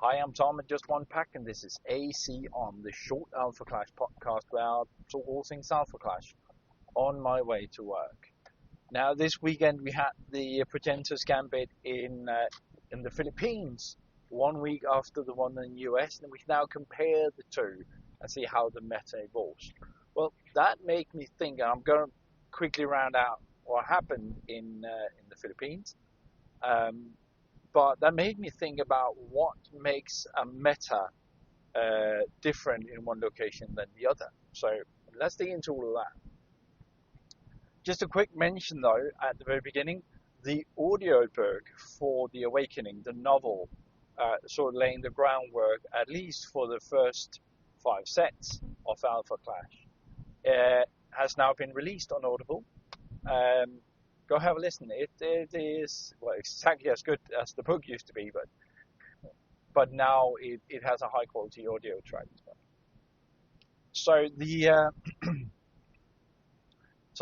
Hi, I'm Tom at Just One Pack, and this is AC on the Short Alpha Clash podcast, where I'll talk all things Alpha Clash on my way to work. Now, this weekend we had the Progenitors gambit in the Philippines, 1 week after the one in the US, and we can now compare the two and see how the meta evolves. Well, that made me think, and I'm going to quickly round out what happened in the Philippines. But that made me think about what makes a meta different in one location than the other. So let's dig into all of that. Just a quick mention though, at the very beginning, the audiobook for The Awakening, the novel, sort of laying the groundwork, at least for the first 5 sets of Alpha Clash, has now been released on Audible. Go have a listen. It is exactly as good as the book used to be, but now it has a high quality audio track as well. So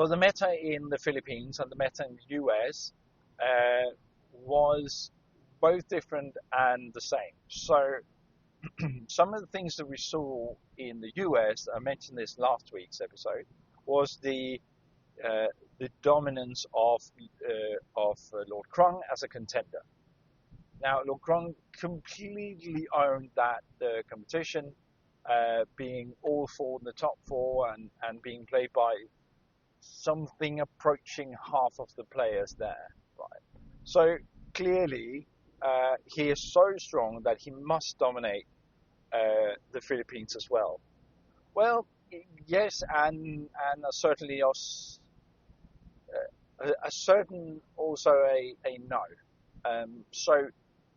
the meta in the Philippines and the meta in the US was both different and the same. So some of the things that we saw in the US, I mentioned this last week's episode, was the dominance of Lord Krung as a contender. Now, Lord Krung completely owned that competition, being all 4 in the top 4 and being played by something approaching half of the players there. Right. So clearly, he is so strong that he must dominate the Philippines as well. Well, yes, and certainly us. A certain also a no. So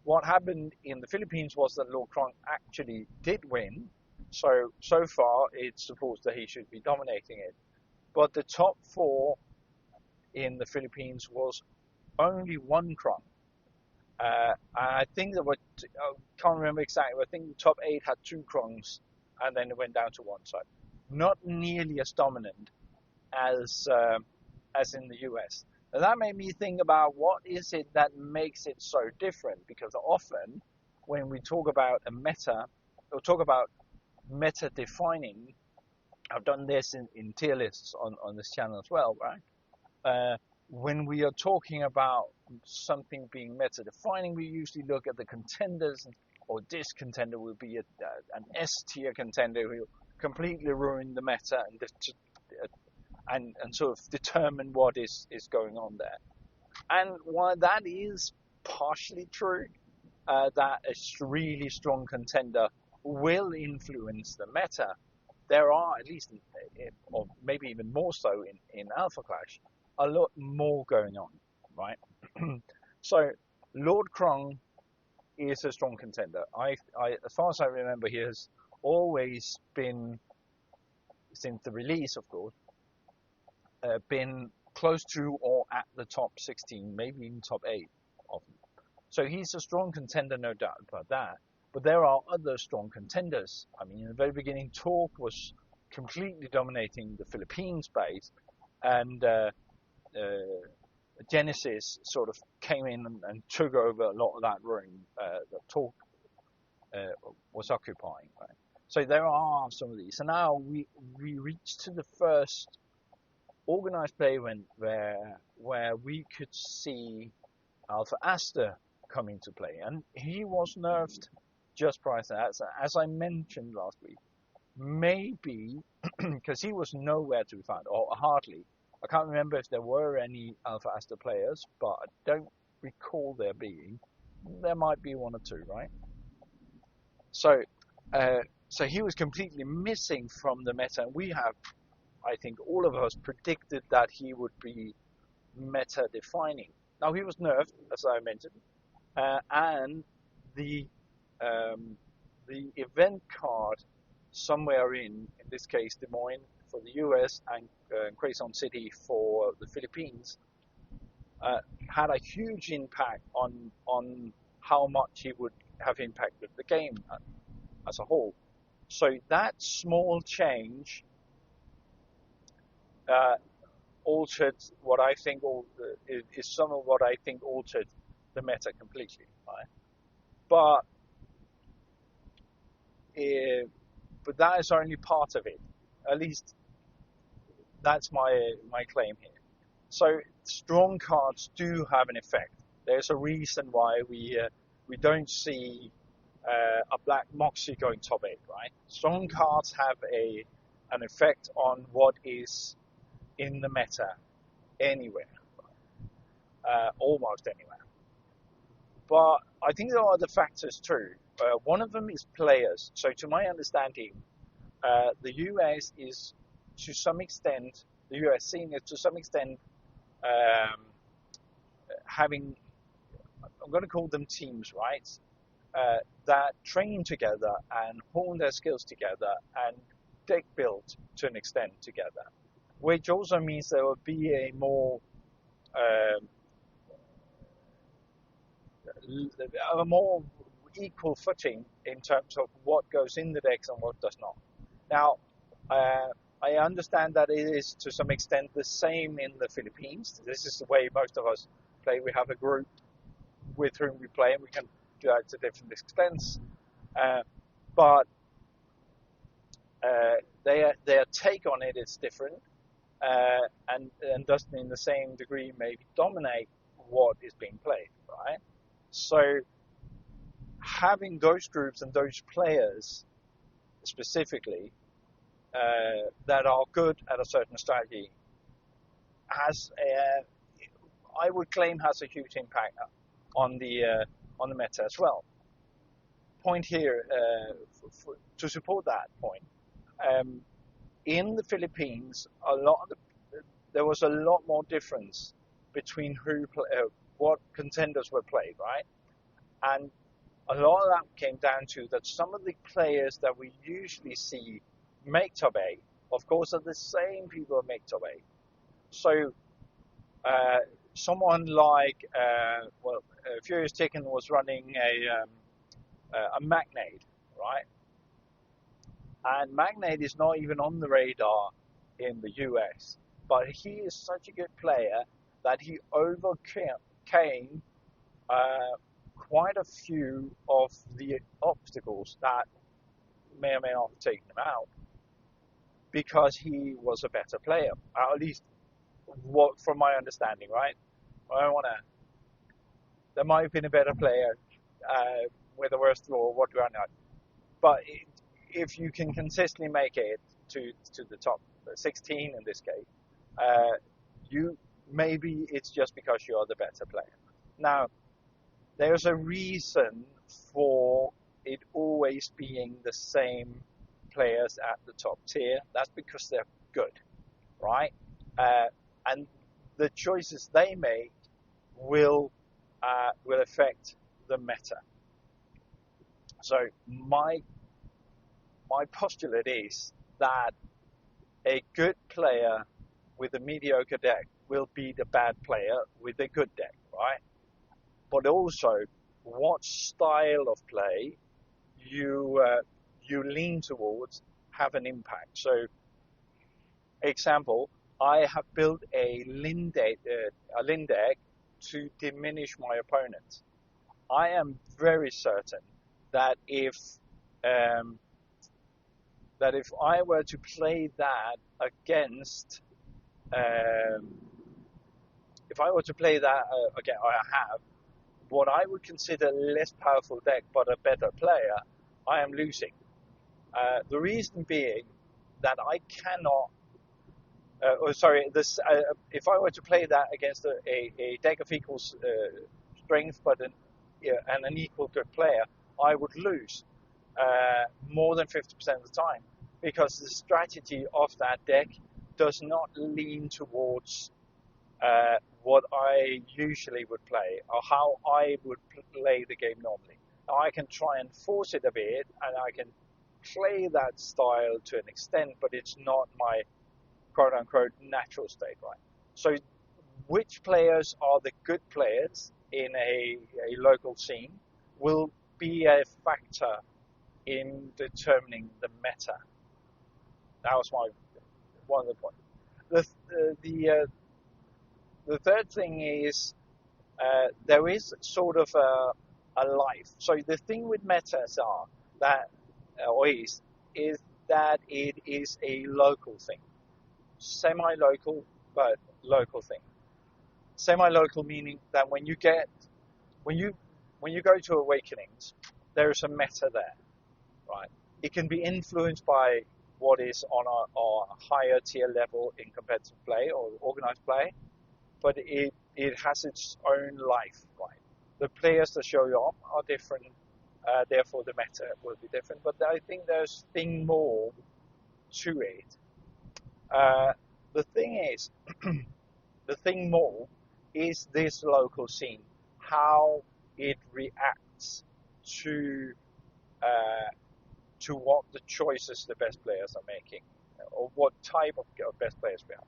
what happened in the Philippines was that Lord Krung actually did win. So far it's supposed that he should be dominating it. But the top 4 in the Philippines was only one Krung. I think that can't remember exactly. I think the top 8 had 2 Krungs, and then it went down to 1. So not nearly as dominant as in the US. Now that made me think about what is it that makes it so different, because often when we talk about a meta, or talk about meta defining, I've done this in tier lists on this channel as well, right? When we are talking about something being meta defining, we usually look at the contenders, or this contender will be an S tier contender who completely ruin the meta and sort of determine what is going on there. And while that is partially true, that a really strong contender will influence the meta, there are, at least, or maybe even more so in Alpha Clash, a lot more going on, right? So Lord Krung is a strong contender. I, as far as I remember, he has always been, since the release, of course, been close to or at the top 16, maybe even top 8 often. So he's a strong contender, no doubt about that. But there are other strong contenders. I mean, in the very beginning, Talk was completely dominating the Philippines base, and Genesis sort of came in and took over a lot of that room that Talk was occupying. Right? So there are some of these. So now we reach to the first organized play event where we could see Alpha Aster come into play, and he was nerfed just prior to that, as I mentioned last week. Maybe because he was nowhere to be found, or hardly. I can't remember if there were any Alpha Aster players, but I don't recall there being. There might be 1 or 2, right? So he was completely missing from the meta, and we have, I think all of us, predicted that he would be meta defining. Now he was nerfed, as I mentioned, and the event card somewhere in this case Des Moines for the US and Quezon City for the Philippines, had a huge impact on how much he would have impacted the game as a whole. So that small change altered what I think is some of what I think altered the meta completely. Right? But but that is only part of it. At least that's my claim here. So strong cards do have an effect. There's a reason why we don't see a black Moxie going top 8, right? Strong cards have an effect on what is in the meta anywhere, almost anywhere. But I think there are other factors too. One of them is players. So to my understanding, the US is to some extent, the US scene is to some extent having, I'm going to call them teams, right? That train together and hone their skills together and deck build to an extent together, which also means there will be a more equal footing in terms of what goes in the decks and what does not. Now, I understand that it is to some extent the same in the Philippines. This is the way most of us play. We have a group with whom we play, and we can do that to different extents. But their take on it is different, and doesn't in the same degree maybe dominate what is being played, right? So having those groups and those players specifically that are good at a certain strategy I would claim has a huge impact on the meta as well. Point here to support that point. In the Philippines, there was a lot more difference between what contenders were played, right? And a lot of that came down to that some of the players that we usually see make top 8, of course, are the same people who make top 8. So someone like Furious Chicken was running a Magnate, right? And Magnate is not even on the radar in the US, but he is such a good player that he overcame quite a few of the obstacles that may or may not have taken him out because he was a better player, at least from my understanding, right? I don't want to. There might have been a better player with a worse draw, what do I know? But if you can consistently make it to the top 16 in this case, maybe it's just because you are the better player. Now, there's a reason for it always being the same players at the top tier. That's because they're good, right? And the choices they make will affect the meta. So my postulate is that a good player with a mediocre deck will beat a bad player with a good deck, right? But also, what style of play you lean towards have an impact. So, example, I have built a Lin deck to diminish my opponents. I am very certain that if I were to play that against, again, I have what I would consider less powerful deck but a better player, I am losing. The reason being that I cannot. If I were to play that against a deck of equal strength but and an equal good player, I would lose more than 50% of the time because the strategy of that deck does not lean towards what I usually would play or how I would play the game normally. Now, I can try and force it a bit and I can play that style to an extent, but it's not my quote-unquote natural state, right? So which players are the good players in a local scene will be a factor in determining the meta. That was one of the points. The third thing is there is sort of a life. So the thing with metas are that or is that it is a local thing, semi-local but local thing. Semi-local meaning that when you when you go to Awakenings, there is a meta there, right? It can be influenced by what is on a higher tier level in competitive play or organized play, but it has its own life, right? The players that show up are different, therefore the meta will be different. But I think there's thing more to it. Uh, the thing is, the thing more is this local scene, how it reacts to uh, to what the choices the best players are making, or what type of best players we have.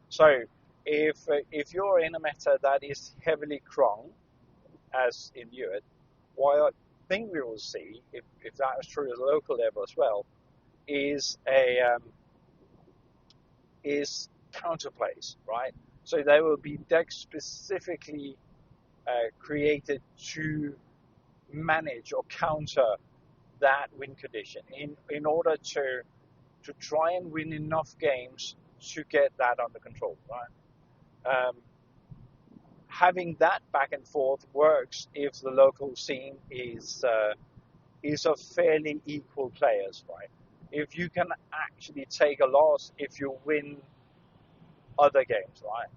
So if you're in a meta that is heavily Krung, as in Europe, what I think we will see, if that is true at the local level as well, is is counterplays, right? So there will be decks specifically created to manage or counter that win condition in order to try and win enough games to get that under control, right? Having that back and forth works if the local scene is of fairly equal players, right? If you can actually take a loss if you win other games, right?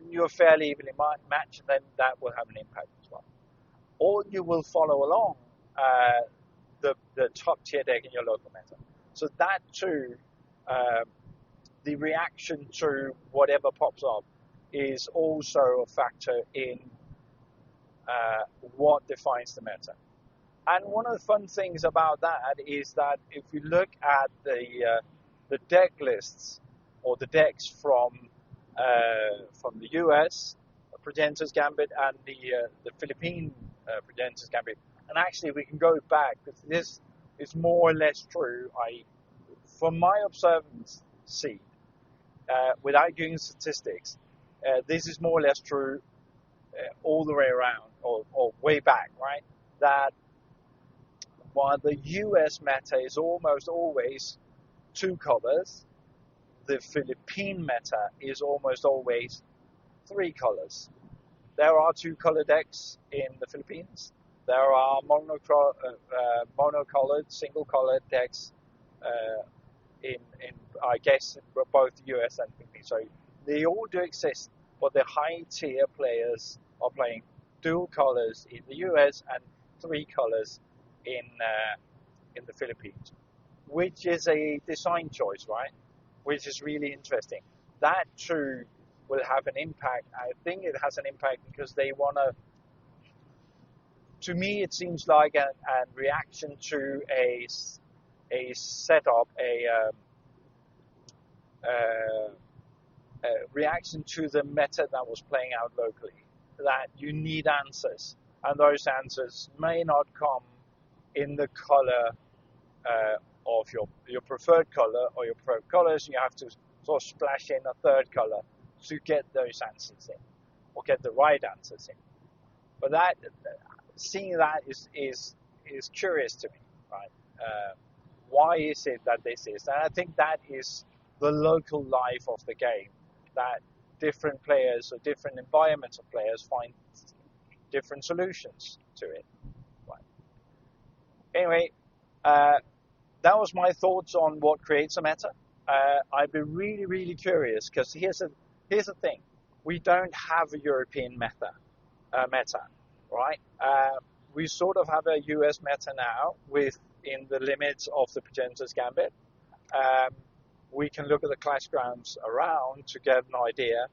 You're fairly evenly matched, then that will have an impact as well. Or you will follow along the top tier deck in your local meta. So that too, the reaction to whatever pops up is also a factor in what defines the meta. And one of the fun things about that is that if you look at the deck lists or the decks from the US Progenitors Gambit and the Philippine Progenitors Gambit, and actually we can go back because this is more or less true. From my observance, without doing statistics, this is more or less true all the way around or way back, right? That while the US meta is almost always two colors, the Philippine meta is almost always three colors. There are two color decks in the Philippines. There are monocolored, single colored decks in I guess both the US and Philippines. So they all do exist, but the high tier players are playing dual colors in the US and three colors in the Philippines, which is a design choice, right? Which is really interesting. That too will have an impact. I think it has an impact because they want to me it seems like a reaction to a setup, a reaction to the meta that was playing out locally, that you need answers, and those answers may not come in the color of your preferred color or your preferred colors. You have to sort of splash in a third color to get those answers in, or get the right answers in. But that seeing that is curious to me, right? Why is it that this is? And I think that is the local life of the game, that different players or different environments of players find different solutions to it. Right. Anyway, that was my thoughts on what creates a meta. I'd be really, really curious because here's the thing: we don't have a European meta, right? We sort of have a US meta now within the limits of the Progenitors Gambit. We can look at the clash grounds around to get an idea,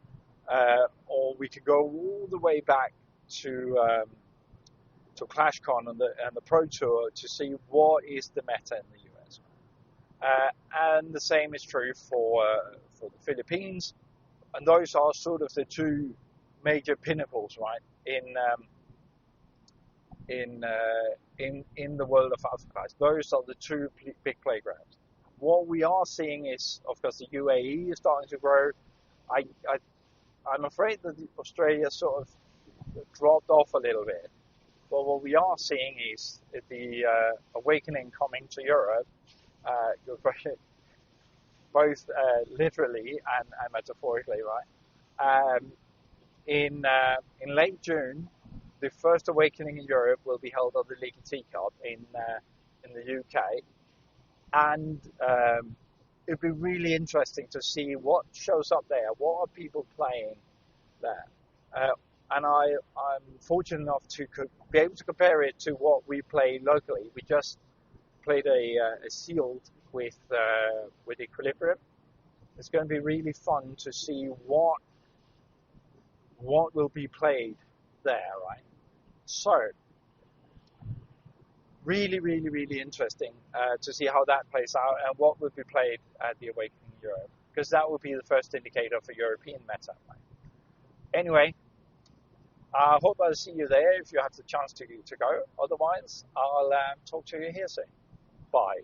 or we could go all the way back to ClashCon and the Pro Tour to see what is the meta in the US. And the same is true for the Philippines, and those are sort of the two major pinnacles, right, in the world of Alpha Clash. Those are the two big playgrounds. What we are seeing is, of course, the UAE is starting to grow. I'm afraid that Australia sort of dropped off a little bit, but what we are seeing is the awakening coming to Europe, both literally and metaphorically, right? In late June, the first awakening in Europe will be held on the Leaky Teacup in the UK, and it'd be really interesting to see what shows up there. What are people playing there? And I'm fortunate enough to be able to compare it to what we play locally. We just played a sealed with Equilibrium. It's going to be really fun to see what will be played there, right? So, really, really, really interesting to see how that plays out and what will be played at the Awakening Europe, because that will be the first indicator for European meta. Right? Anyway, I hope I'll see you there if you have the chance to go. Otherwise, I'll talk to you here soon. Bye.